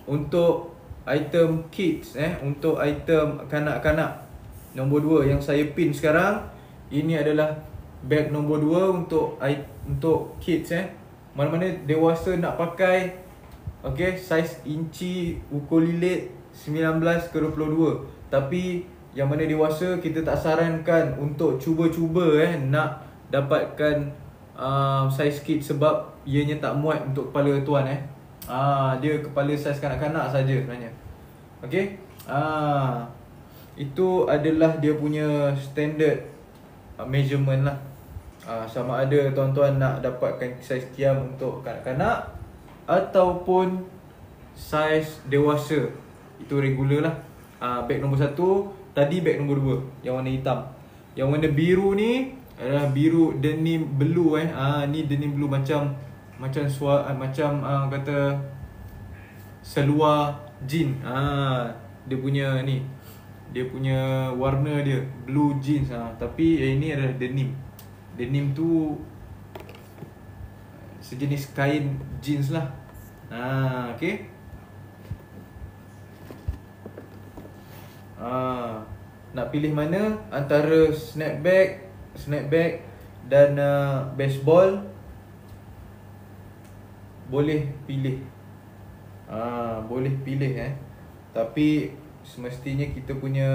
untuk item kids, untuk item kanak-kanak nombor 2 yang saya pin sekarang. Ini adalah bag nombor 2 untuk kids, Mana-mana dewasa nak pakai, okay, saiz inci ukur lilit 19 ke 22. Tapi yang mana dewasa kita tak sarankan untuk cuba-cuba nak dapatkan saiz kids, sebab ianya tak muat untuk kepala tuan. Dia kepala saiz kanak-kanak saja sebenarnya. Okay, itu adalah dia punya standard measurement lah. Sama ada tuan-tuan nak dapatkan saiz kiam untuk kanak-kanak ataupun saiz dewasa, itu regular lah. Bag nombor 1 tadi, bag nombor 2 yang warna hitam. Yang warna biru ni adalah biru denim blue. Ni denim blue macam kata seluar jean. Dia punya ni, dia punya warna dia blue jeans. Tapi yang ini adalah denim. Denim tu sejenis kain jeans lah. Okay. Nak pilih mana antara snapback dan baseball, boleh pilih. Boleh pilih. Tapi semestinya kita punya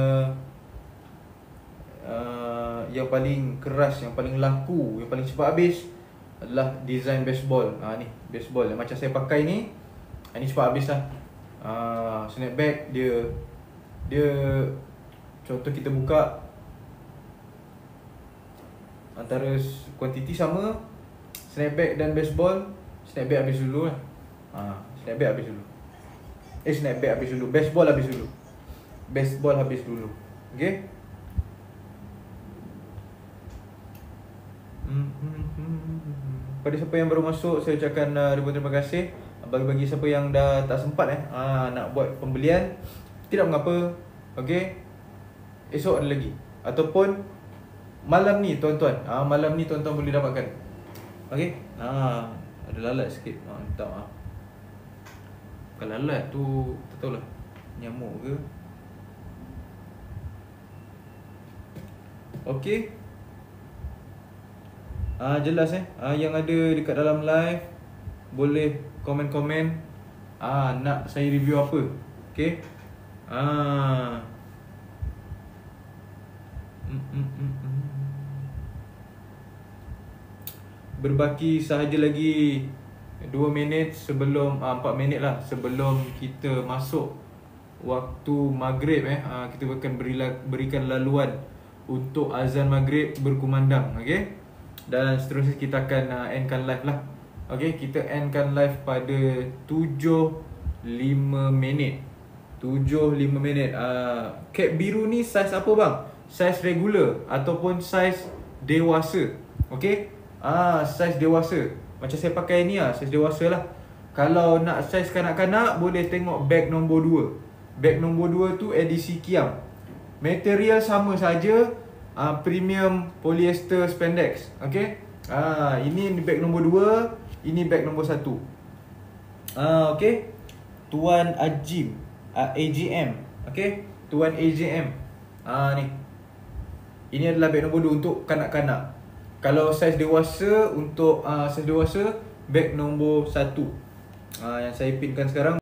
yang paling keras, yang paling laku, yang paling cepat habis adalah design baseball. Ni baseball yang macam saya pakai ni. Ni cepat habis lah. Snapback dia contoh kita buka, antara kuantiti sama, snapback dan baseball. Snapback habis dulu lah. Snapback habis dulu. Snapback habis dulu. Baseball habis dulu. Baseball habis dulu. Okay. Pada siapa yang baru masuk, saya ucapkan ribuan terima kasih. Bagi siapa yang dah tak sempat nak buat pembelian, tidak mengapa. Okay, esok ada lagi, ataupun malam ni tuan-tuan. Malam ni tuan-tuan boleh dapatkan. Okay. Ada lalat sikit. Minta maaf. Bukan lalat tu, tak tahulah nyamuk ke. Okay. Jelas yang ada dekat dalam live boleh komen-komen nak saya review apa. Okay. Berbaki sahaja lagi 2 minit sebelum 4 minit lah sebelum kita masuk waktu maghrib. Kita akan berikan laluan untuk azan maghrib berkumandang. Okay. Dan seterusnya kita akan endkan live lah. Okay, kita endkan live pada 7.05 minit. 7.05 minit. Cap biru ni saiz apa bang? Saiz regular ataupun saiz dewasa. Okay. Saiz dewasa. Macam saya pakai ni saiz dewasa lah. Kalau nak saiz kanak-kanak, boleh tengok bag nombor 2. Bag nombor 2 tu edisi kiam. Material sama saja, premium polyester spandex. Okay. Ini bag nombor 2, ini bag nombor 1. Okay. Tuan Ajim, AGM. Okay. Tuan AGM. Ni. Ini adalah bag nombor 2 untuk kanak-kanak. Kalau saiz dewasa, untuk saiz dewasa, bag nombor 1 yang saya pinkan sekarang.